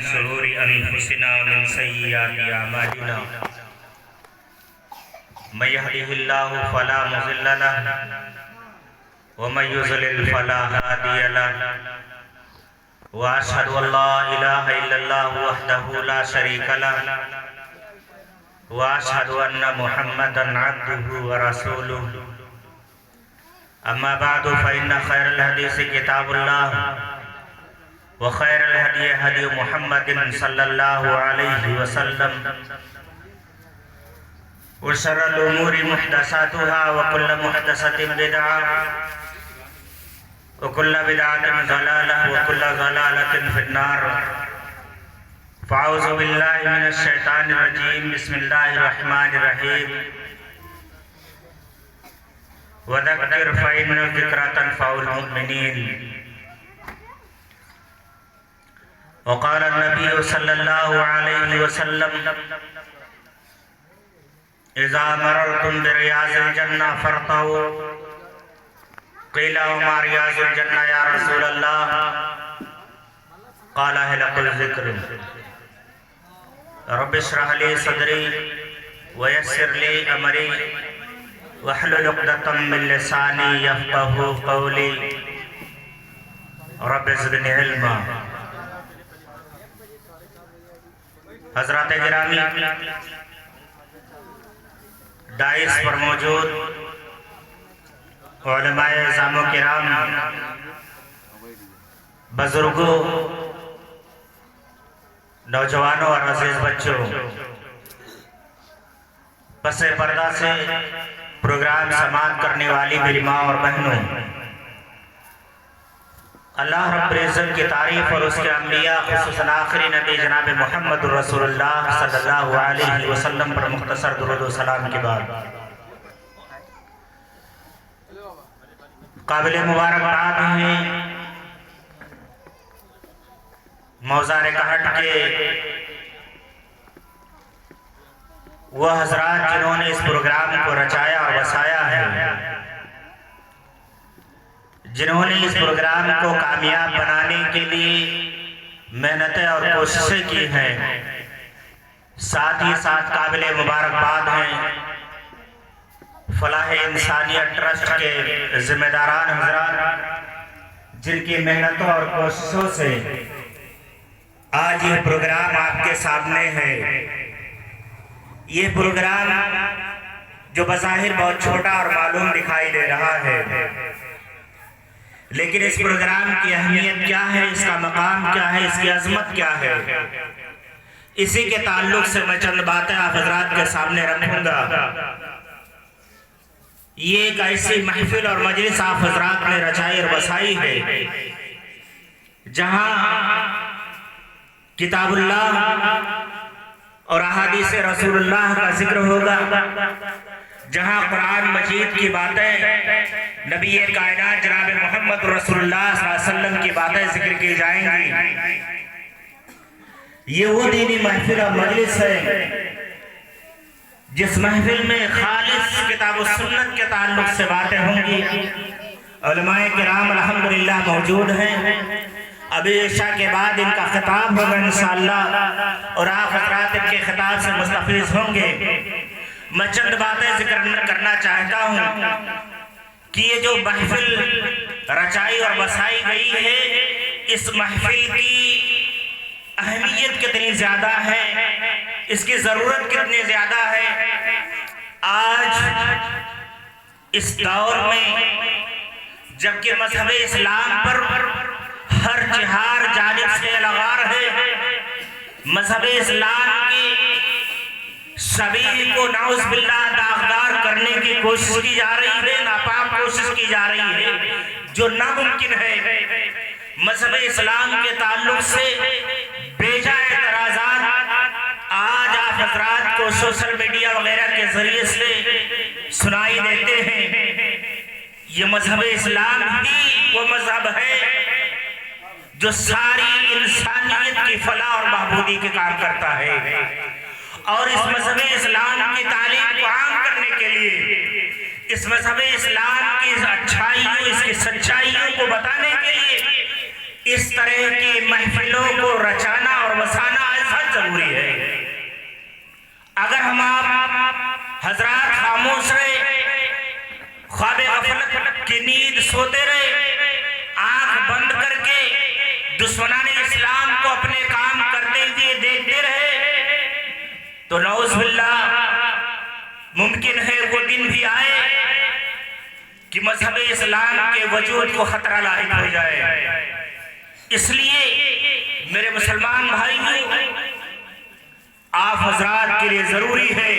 شرور أنفسنا ومن سيئات أعمالنا من يهده الله فلا مضل له ومن يضلل فلا هادي له وأشهد أن لا إله إلا الله وحده لا شريك له وأشهد أن محمدا عبده ورسوله أما بعد فإن خير الحديث كتاب الله وخير الهدي هدي محمد صلى الله عليه وسلم وشر الأمور محدثاتها وكل محدثة بدعة وكل بدعة ضلالة وكل ضلالة في النار فأعوذ بالله من الشيطان الرجيم بسم الله الرحمن الرحيم وذكر فإن الذكرى تنفع المؤمنين وقال النبي صلى الله عليه وسلم إذا مررتم برياض الجنة فارتعوا قيل وما رياض الجنة يا رسول الله قال حلق الذكر رب اشرح لي صدري ويسر لي أمري واحلل عقدة من لساني يفقهوا قولي رب زدني علما. حضرات گرامی، ڈائس پر موجود علماء اعظام و کرام، بزرگوں، نوجوانوں اور عزیز بچوں، پس پردہ سے پروگرام سماعت کرنے والی میری ماں اور بہنوں، اللہ رب العزت کی تعریف اور اس کے انبیاء خصوصاً آخری نبی جناب محمد رسول اللہ صلی اللہ علیہ وسلم پر مختصر درود و سلام کے بعد قابل مبارکباد ہیں موزار کہٹ کے وہ حضرات جنہوں نے اس پروگرام کو رچایا اور بسایا ہے، جنہوں نے اس پروگرام کو کامیاب بنانے کے لیے محنتیں اور کوششیں کی ہیں، ساتھ ہی ساتھ قابل مبارکباد ہیں فلاح انسانیت ٹرسٹ کے ذمہ داران حضرات، جن کی محنتوں اور کوششوں سے آج یہ پروگرام آپ کے سامنے ہے. یہ پروگرام جو بظاہر بہت چھوٹا اور معلوم دکھائی دے رہا ہے، لیکن اس پروگرام کی اہمیت کیا ہے، اس کا مقام کیا ہے، اس کی عظمت کیا ہے، اسی کے تعلق سے میں چند باتیں آپ حضرات کے سامنے رکھوں گا. یہ ایک ایسی محفل اور مجلس آپ حضرات نے رچائی اور بسائی ہے جہاں کتاب اللہ اور احادیث رسول اللہ کا ذکر ہوگا، جہاں قرآن مجید کی باتیں، نبی کائنات جناب محمد رسول اللہ صلی اللہ علیہ وسلم کی باتیں ذکر کی جائیں گی. یہ وہ دینی محفل اور مجلس ہے جس محفل میں خالص کتاب و سنت کے تعلق سے باتیں ہوں گی. علماء کرام الحمدللہ موجود ہیں. ابھی عشاء کے بعد ان کا خطاب ہوگا انشاءاللہ، اور آپ حضرات ان کے خطاب سے مستفیض ہوں گے. میں چند باتیں ذکر کرنا چاہتا ہوں کہ یہ جو محفل رچائی اور بسائی گئی ہے، اس محفل کی اہمیت کتنی زیادہ ہے، اس کی ضرورت کتنی زیادہ ہے. آج اس دور میں جبکہ مذہب اسلام پر ہر جہار جانب سے لغار ہے، مذہب اسلام کی شبیہ کو نعوذ باللہ داغدار کرنے کی کوشش کی جا رہی ہے، ناپاک کوشش کی جا رہی ہے جو ناممکن ہے. مذہب اسلام کے تعلق سے بیجا اعتراضات آج آپ حضرات کو سوشل میڈیا وغیرہ کے ذریعے سے سنائی دیتے ہیں. یہ مذہب اسلام ہی وہ مذہب ہے جو ساری انسانیت کی فلاح اور بہبودی کے کام کرتا ہے، اور اس مذہب اسلام کی تعلیم کو عام کرنے کے لیے، اس مذہب اسلام کی اچھائیوں، اس کی سچائیوں کو بتانے کے لیے اس طرح کی محفلوں کو رچانا اور تو نعوذ باللہ ممکن ہے وہ دن بھی آئے کہ مذہب اسلام کے وجود کو خطرہ لاحق ہو جائے۔ اس لیے میرے مسلمان بھائیوں، آپ حضرات کے لیے ضروری ہے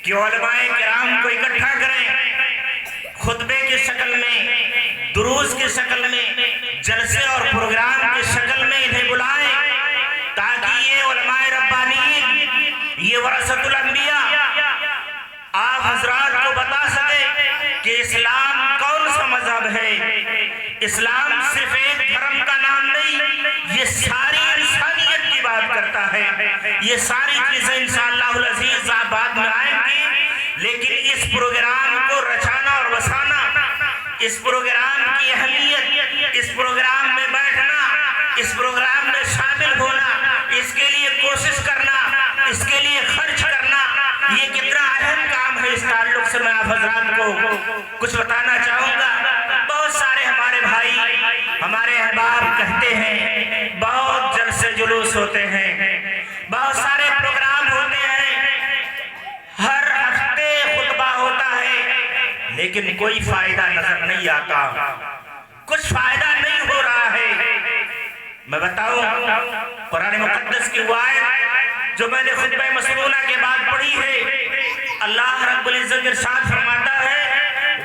کہ علماء کرام کو اکٹھا کریں، خطبے کی شکل میں، دروس کی شکل میں، جلسے اور پروگرام کی شکل میں انہیں بلائیں، تاکہ یہ علماء ربانیین، یہ ورثۃ الانبیاء آپ حضرات کو بتا سکے کہ اسلام کون سا مذہب ہے۔ اسلام صرف ایک دھرم کا نام نہیں، یہ ساری انسانیت کی بات کرتا ہے۔ یہ ساری چیزیں انشاءاللہ العزیز آپ بعد میں آئیں گی، لیکن اس پروگرام کو رچانا اور بسانا، اس پروگرام کی اہمیت، اس پروگرام میں بیٹھنا، اس پروگرام میں شامل ہونا، اس کے لیے کوشش کرنا، اس کے لیے خرچ کرنا، یہ کتنا اہم کام ہے۔ اس تعلق سے میں آپ حضرات کو کچھ بتانا چاہوں گا۔ بہت سارے ہمارے بھائی، ہمارے احباب کہتے ہیں بہت جلسے جلوس ہوتے ہیں، بہت سارے پروگرام ہوتے ہیں، ہر ہفتے خطبہ ہوتا ہے، لیکن کوئی فائدہ نظر نہیں آتا، کچھ فائدہ نہیں ہو رہا ہے۔ میں بتاؤں، قرآن مقدس کی وہ آیت جو میں نے خطبہ مسنونہ کے بعد پڑھی ہے، اللہ رب العزت ارشاد فرماتا ہے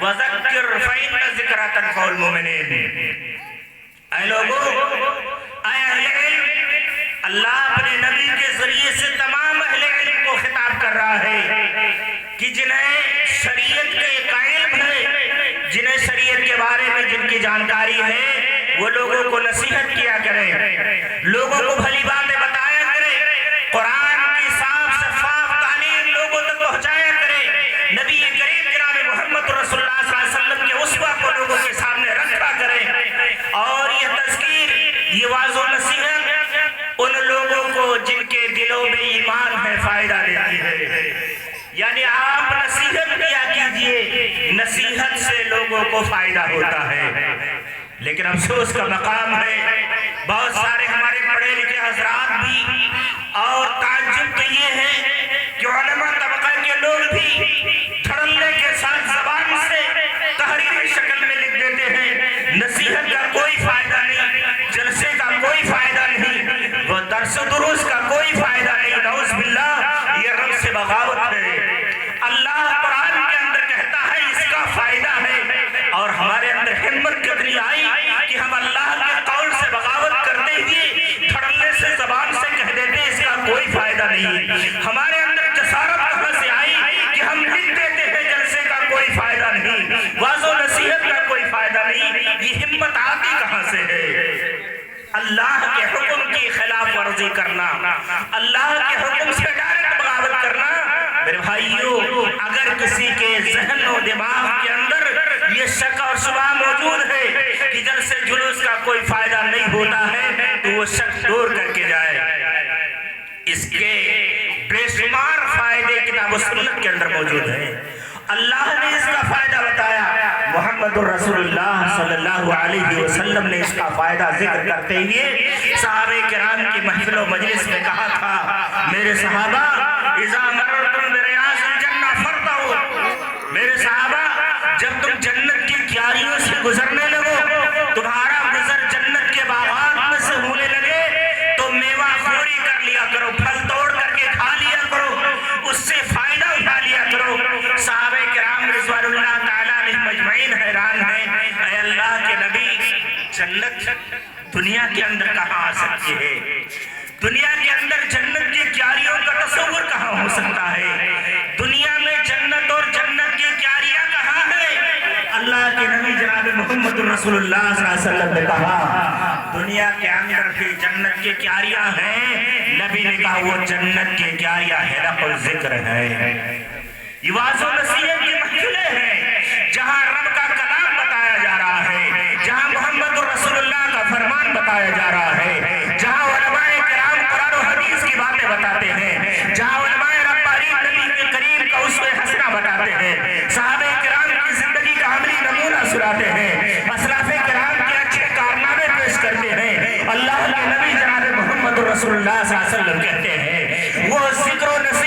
وَذَكِّرْ فَإِنَّ ذِكْرَىٰ تَنفَعُ الْمُؤْمِنِينَ۔ اے لوگو، اے اہل علم، اللہ اپنے نبی کے ذریعے سے تمام اہل علم کو خطاب کر رہا ہے کہ جنہیں شریعت کے قائل ہے، جنہیں شریعت کے بارے میں جن کی جانکاری ہے، وہ لوگوں کو نصیحت کیا کریں، لوگوں کو بھلی باتیں بتایا کریں، قرآن کی صاف شفاف تعلیم لوگوں تک پہنچایا کریں، نبی کریم جناب محمد رسول اللہ صلی اللہ علیہ وسلم کے اسوہ کو لوگوں کے سامنے رکھا کریں، اور یہ تذکیر، یہ واعظ و نصیحت ان لوگوں کو جن کے دلوں میں ایمان ہے فائدہ دیتی ہے۔ یعنی آپ نصیحت کیا کیجئے، نصیحت سے لوگوں کو فائدہ ہوتا ہے۔ لیکن افسوس کا مقام ہے، بہت سارے ہمارے پڑھے لکھے حضرات بھی، اور تعجب تو یہ ہے کہ علماء طبقہ کے لوگ بھی دھڑلے کے ساتھ زبان سے تحریری شکل میں لکھ دیتے ہیں، نصیحت کا کوئی فائدہ نہیں، جلسے کا کوئی فائدہ نہیں، وہ درس و دروس کا کوئی فائدہ نہیں۔ نعوذ باللہ، یہ رب سے بغاوت ہے۔ اللہ قرآن کے اندر کہتا ہے اس کا فائدہ ہے، اور ہمارے اندر ہمت کتنی آئی کہ ہم اللہ کے قول سے بغاوت کرتے ہوئے دھڑلے سے زبان سے کہہ دیتے اس کا کوئی فائدہ نہیں۔ ہمارے اندر جسارت کہاں سے آئی کہ ہم لکھ دیتے ہیں جلسے کا کوئی فائدہ نہیں، واعظ و نصیحت کا کوئی فائدہ نہیں، یہ ہمت آتی کہاں سے ہے؟ اللہ کے حکم کی خلاف ورزی کرنا، اللہ کے حکم سے ڈائریکٹ بغاوت کرنا۔ میرے بھائیو، اگر کسی کے ذہن و دماغ کے اندر یہ شک اور شبہ موجود ہے کہ جلسے جلوس کا کوئی فائدہ نہیں ہوتا ہے، تو وہ شک دور کر کے جائے۔ اس کے بے شمار فائدے کتاب و سنت کے اندر موجود ہیں، اللہ نے اس کا فائدہ بتایا، محمد الرسول اللہ صلی اللہ علیہ وسلم نے اس کا فائدہ ذکر کرتے ہوئے صحابہ کرام کی محفل و مجلس میں کہا تھا، میرے صحابہ اذا مررتم بریاض الجنہ فرتعوا، میرے صحابہ جب تم جنت کی کیاریوں سے گزرنے لگو، تمہارا گزر جنت کے باغات میں سے ہونے لگے، تو میوہ خوری کر لیا کرو، پھل توڑ کر کے کھا لیا کرو، اس سے فائدہ اٹھا لیا کرو۔ صحابہ کرام رضوان اللہ تعالیٰ علیہ مجمعین حیران ہیں، اے اللہ کے نبی، جنت دنیا کے اندر کہاں آ سکتی ہے؟ دنیا کے اندر جنت کی کیاریوں کا تصور کہاں ہو سکتا ہے؟ دنیا میں جنت اور جنت کی کیاریاں کہاں ہیں؟ اللہ کے نبی جناب محمد رسول اللہ صلی اللہ علیہ وسلم نے کہا دنیا کے اندر بھی جنت کی کیاریاں ہیں۔ نبی نے کہا وہ جنت کی کیاریاں حلق الذکر ہے، یہ واعظ و نصیحت کی محفلیں ہیں، جہاں رب کا کلام بتایا جا رہا ہے، جہاں محمد رسول اللہ کا فرمان بتایا جا رہا ہے، جہاں علماء کرام قرآن و حدیث کی باتیں بتاتے ہیں، جہاں علماء ربانی نبی کے کریم کا اسوہ حسنہ بتاتے ہیں، صحابہ کرام کی زندگی کا عملی نمونہ سناتے ہیں، اسلاف کرام کے اچھے کارنامے پیش کرتے ہیں۔ اللہ کے نبی جناب محمد رسول اللہ صلی اللہ علیہ وسلم کہتے ہیں وہ ذکر و نصیحت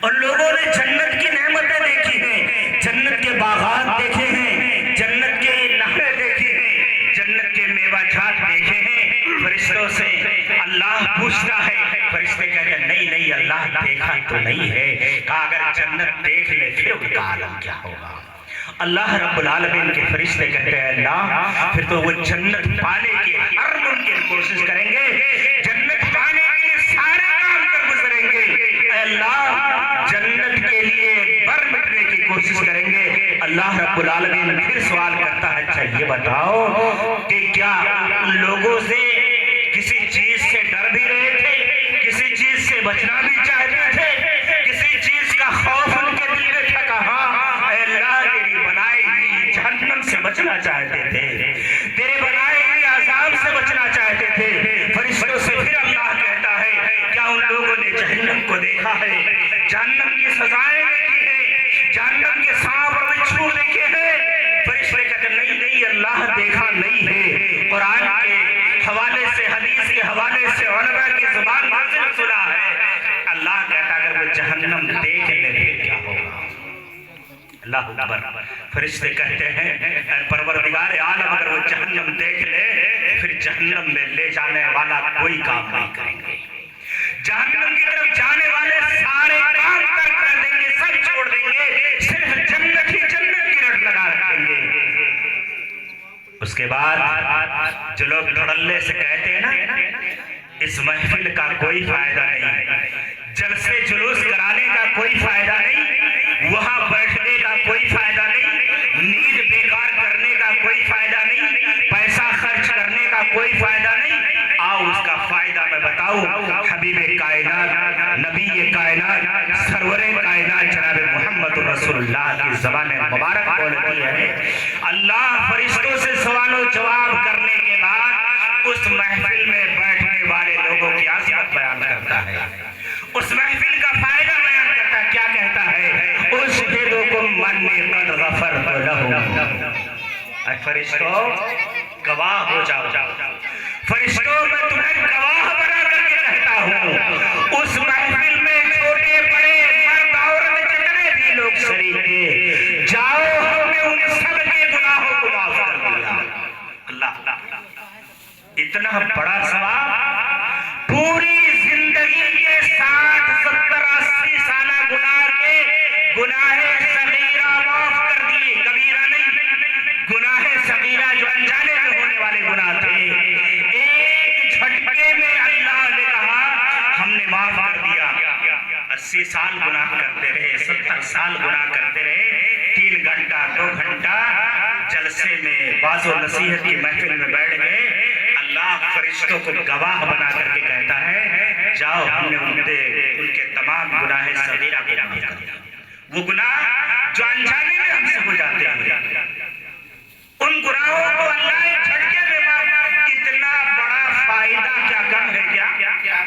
اور لوگوں نے جنت کی نعمتیں دیکھی ہیں، جنت کے باغات دیکھے ہیں، جنت کے نہریں دیکھی ہیں، جنت کے میوہ جات دیکھے ہیں۔ فرشتوں سے اللہ پوچھتا ہے، فرشتے کہتے ہیں نہیں نہیں اللہ دیکھا تو نہیں ہے۔ کہا اگر جنت دیکھ لے پھر ان کا عالم کیا ہوگا؟ اللہ رب العالمین کے فرشتے کہتے ہیں اللہ پھر تو وہ جنت پانے کی ہر ممکن کوشش کریں گے، جنت پانے کے لیے سارے کام پر گزریں گے۔ اے اللہ جنت کے لیے بر مٹنے کی کوشش کریں گے۔ اللہ رب العالمین پھر سوال کرتا ہے اچھا یہ بتاؤ کہ کیا ان لوگوں سے کسی چیز سے ڈر بھی رہے تھے، کسی چیز سے بچنا بھی چاہتے تھے، کسی چیز کا خوف ان کے دل میں تھا؟ کہاں اے اللہ تیری بنائی ہوئی جہنم سے بچنا چاہتے تھے، تیرے بنائے ہوئے عذاب سے بچنا چاہتے تھے۔ فرشتوں سے پھر اللہ کہتا ہے کیا ان لوگوں نے جہنم کو دیکھا ہے، جہنم کی سزائیں دیکھی ہیں، جہنم کے سانپ اور بچھو دیکھے ہیں؟ فرشتے کہتے نہیں نہیں اللہ دیکھا نہیں ہے، قرآن کے حوالے سے حدیث کے حوالے سے علماء کی زبان سے سنا ہے۔ اللہ کہتا اگر وہ جہنم دیکھ لے پھر کیا ہوگا؟ اللہ اکبر۔ فرشتے کہتے ہیں اے پروردگار عالم اگر وہ جہنم دیکھ لے پھر جہنم میں لے جانے والا کوئی کام نہیں کریں گے، جہنم کی طرف جانے والے سارے کام کر دیں گے، سب چھوڑ دیں گے، صرف جنت ہی جنت کی رٹ لگا رکھیں گے۔ اس کے بعد جو لوگ دھڑلے سے کہتے ہیں نا اس محفل کا کوئی فائدہ نہیں، جلسے جلوس کرانے کا کوئی فائدہ نہیں، وہاں بیٹھنے کا کوئی فائدہ نہیں، نیند بیکار کرنے کا کوئی فائدہ نہیں، پیسہ خرچ کرنے کا کوئی فائدہ نہیں، آؤ اس کا فائدہ میں بتاؤں۔ حبیب کائنات نبی کائنات سرور کائنات جناب محمد رسول اللہ کی زبان مبارک بولتی ہے اللہ فرشتوں سے سوال و جواب کرنے کے بعد اس محفل میں بیٹھنے والے لوگوں کی عظمت بیان کرتا ہے، اس محفل کا فائدہ بیان کرتا ہے۔ کیا کہتا ہے؟ اشہدکم انی قد غفرت لہم۔ اے فرشتوں گواہ ہو جاؤ، فرشتوں میں تمہیں گواہ بنا کر کے کہتا ہوں اس محفل میں چھوٹے بڑے مرد عورت جتنے بھی لوگ شریک تھے، جاؤ ہم نے ان سب کے گناہوں کو معاف کر دیا۔ اللہ اتنا بڑا ثواب، پوری زندگی کے 60 70 80 سالہ گناہ کے گناہ صغیرہ معاف کر دیے، کبیرہ نہیں، گناہ صغیرہ جو انجانے میں ہونے والے گناہ تھے ایک جھٹکے میں اللہ نے کہا ہم نے معاف کر دیا۔ 80 سال گناہ کرتے رہے، 70 سال گناہ کرتے رہے، 3 گھنٹہ 2 گھنٹہ جلسے میں واعظ و نصیحت کی محفل میں بیٹھ گئے، اللہ فرشتوں کو گواہ بنا کر کے کہتا ہے جاؤ ہم نے ان کے تمام گناہ صغیرہ کو معاف کر دیا۔ وہ گناہ جو انجانے میں ہم سے ہو جاتے ہیں ان گناہوں کو اللہ ایک جھٹکے میں معاف۔ اتنا بڑا فائدہ کیا کم ہے کیا؟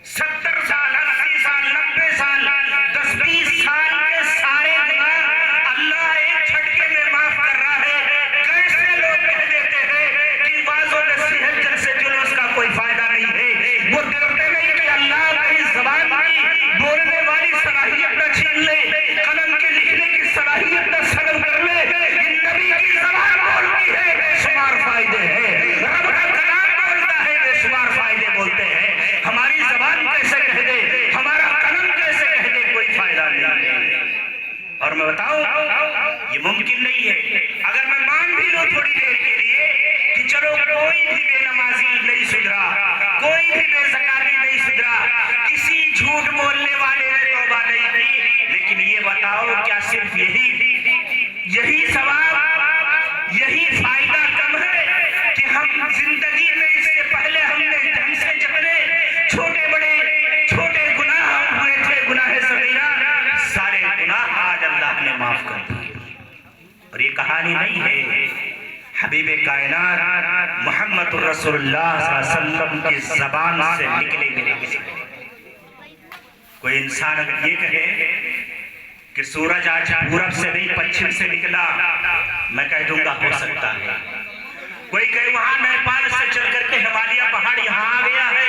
70 سال 80 سال 90 سال 10 20 سال کے سارے گناہ اللہ ایک جھٹکے میں معاف کر رہا ہے۔ کیسے لوگ کہہ دیتے ہیں کہ واعظ و نصیحت جلسے جلوس کا کوئی فائدہ نہیں ہے، وہ ڈرتے نہیں کہ اللہ کی زبان کی بولنے والی صلاحیت نہ چھین لے، قلم کے لکھنے کی صلاحیت نہ سلب کر لے۔ نبی کی زبان بولتی ہے بے شمار فائدے ہیں، رب کا کلام بولتا ہے بے شمار فائدے بولتے ہیں، ہماری زبان کیسے کہہ دے، ہمارا قلم کیسے کہہ دے کوئی فائدہ نہیں۔ اور میں بتاؤں یہ ممکن نہیں ہے۔ اگر میں مان بھی لوں تھوڑی دیر کے لیے کہ چلو کوئی بھی بے نمازی نہیں سدھرا، کوئی بھی بے زکاتی نہیں سدھرا، کسی جھوٹ بولنے والے نے توبہ نہیں کی، لیکن یہ بتاؤ کیا صرف یہی ثواب یہی فائدہ کم ہے کہ ہم زندگی میں اس سے پہلے ہم سے جتنے چھوٹے گناہ ہوئے تھے، گناہ صغیرہ، سارے گناہ آج اللہ نے معاف کر دیے۔ اور یہ کہانی نہیں ہے، حبیب کائنات محمد رسول اللہ صلی اللہ علیہ وسلم کی زبان سے نکلے گئے۔ کوئی انسان اگر یہ کہے کہ سورج آج پورب سے نہیں پچھم سے نکلا، میں کہہ دوں گا ہو سکتا ہے۔ کوئی کہے وہاں نیپال سے چل کر کے ہمالیہ پہاڑ یہاں آ گیا ہے،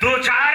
2-4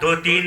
2-3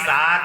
7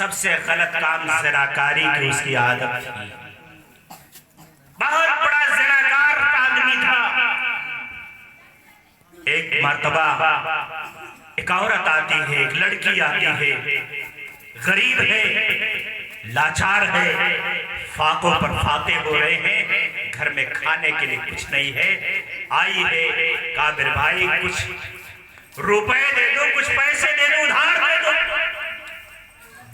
سب سے غلط کام زناکاری کی اس کی عادت تھی. بہت بڑا زناکار آدمی تھا. ایک مرتبہ ایک عورت آتی ہے, ایک لڑکی آتی ہے, غریب ہے, لاچار ہے, فاقوں پر فاتح ہو رہے ہیں, گھر میں کھانے کے لیے کچھ نہیں ہے. آئی ہے, کہا میرے بھائی کچھ روپے دے دو, کچھ پیسے دے دو, ادھار دے دو.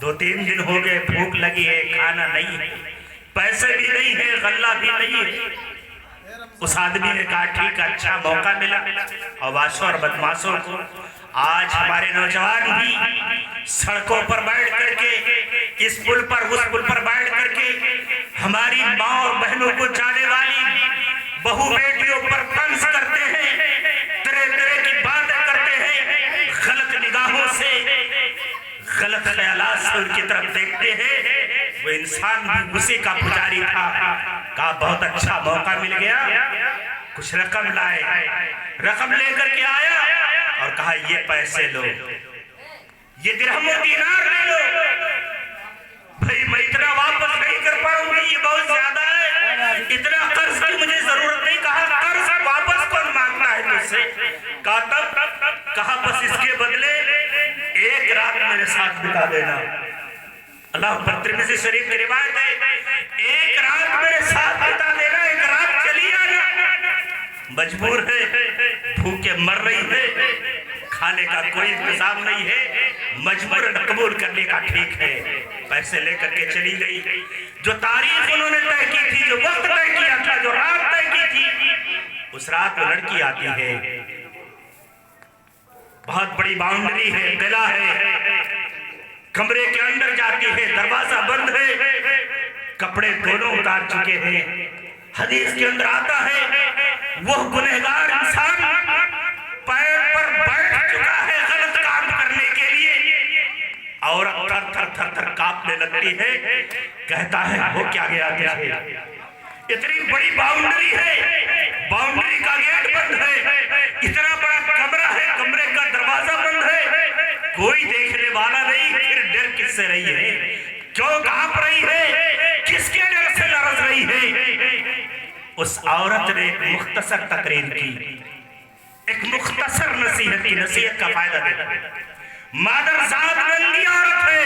2-3 دن ہو گئے, بھوک لگی ہے, کھانا نہیں ہے, پیسے بھی نہیں ہے, غلہ بھی نہیں ہے. اس آدمی نے کہا ٹھیک, اچھا موقع ملا عواشوں اور بدماشوں کو. آج ہمارے نوجوان بھی سڑکوں پر بیٹھ کر کے, اس پل پر اس پل پر بیٹھ کر کے ہماری ماں اور بہنوں کو جانے والی بہو بیٹیوں پر طنز کرتے ہیں, طرح طرح کی باتیں کرتے ہیں, غلط نگاہوں سے, غلط خیالات سے ان کی طرف دیکھتے ہیں. وہ انسان بھی اسی کا پجاری تھا. کہا بہت اچھا موقع مل گیا, کچھ رقم لائے, رقم لے کر کے آیا اور کہا یہ پیسے لو, یہ درہم و دینار لے لو. بھئی میں اتنا واپس نہیں کر پاؤں گی, یہ بہت زیادہ ہے, اتنا قرض کی مجھے ضرورت نہیں. کہا قرض واپس کون مانگنا ہے تجھ سے؟ کہا تب, کہا بس اس کے بدلے ایک رات میرے ساتھ بتا دینا. اللہ پر ترمذی شریف کی روایت ہے, ایک رات میرے ساتھ بتا دینا, ایک رات چلی آنا. مجبور ہے, بھوکے مر رہی ہے, کھانے کا کوئی انتظام نہیں ہے, مجبور قبول کرنے کا. ٹھیک ہے, پیسے لے کر کے چلی گئی. جو تاریخ انہوں نے طے کی تھی, جو وقت طے کیا تھا, جو رات طے کی تھی, اس رات وہ لڑکی آتی ہے. بہت بڑی باؤنڈری ہے, قلعہ ہے, کمرے کے اندر جاتی ہے, دروازہ بند ہے, کپڑے دونوں اتار چکے ہیں. حدیث کے اندر آتا ہے وہ گنہگار انسان پیر پر بیٹھ چکا ہے غلط کام کرنے کے لیے, اور تھر تھر تھر کانپنے لگتی ہے. کہتا ہے ہو کیا گیا تجھے, اتنی بڑی باؤنڈری ہے, باؤنڈری کا گیٹ بند ہے, اتنا بڑا کمرہ ہے, کمرے کا دروازہ بند ہے, کوئی دیکھنے والا نہیں, پھر ڈر کس سے رہی ہے, کیوں کہاں رہی ہے, کس کے ڈر سے لرز رہی ہے؟ اس عورت نے ایک مختصر تقریر کی, ایک مختصر نصیحت کی, نصیحت کا فائدہ دے. مادر ذات ننگی عورت ہے,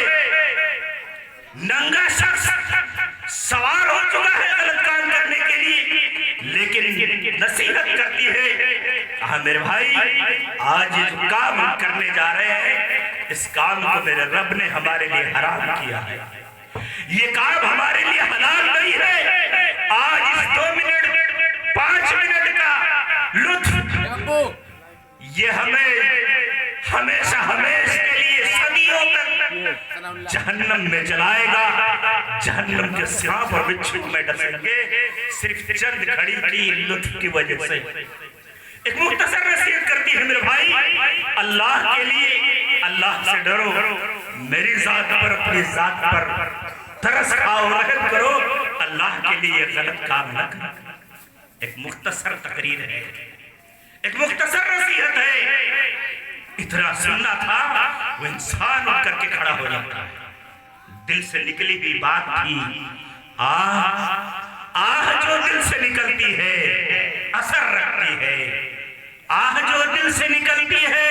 ننگا شخص سوار ہو چکا ہے غلط کام کرنے کے لیے, لیکن نصیحت کرتی ہے. کہا میرے بھائی آج جو کام ہم کرنے جا رہے ہیں, اس کام کو میرے رب نے ہمارے لیے حرام کیا ہے, یہ کام ہمارے لیے حلال نہیں ہے. آج اس 2 منٹ 5 منٹ کا لطف یہ ہمیں ہمیشہ ہمیشہ کے لیے صدیوں تک جہنم میں جلائے گا. جہنم کے سانپ اور بچھو میں ڈسیں گے صرف چند گھڑی کی لطف کی وجہ سے. ایک مختصر نصیحت کرتی ہے میرے بھائی, اللہ کے لیے اللہ سے ڈرو, میری ذات پر اپنی ذات پر ترس کھاؤ, رحم کرو, اللہ کے لیے غلط کام نہ کرو. ایک مختصر تقریر ہے, ایک مختصر نصیحت ہے. اتنا سننا تھا وہ انسان اٹھ کر کے کھڑا ہو جاتا ہے. دل سے نکلی بھی بات تھی, آہ جو دل سے نکلتی ہے اثر رکھتی ہے, آہ جو دل سے نکلتی ہے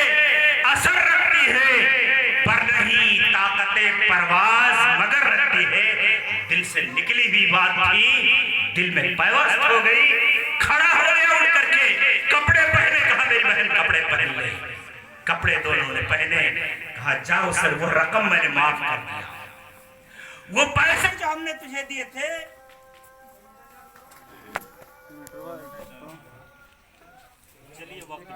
اثر رکھتی ہے, پر نہیں طاقت پرواز مگر رکھتی ہے. دل سے نکلی بھی بات تھی, دل میں پیوست ہو گئی, کھڑا ہو گیا اٹھ کر کے, کپڑے پہنے. کہا میری بہن کپڑے پہن لے. کپڑے دونوں نے پہنے. کہا جاؤ سر, وہ رقم میں نے معاف کر دیا, وہ پیسے جو ہم نے تجھے دیے تھے چلیے وقت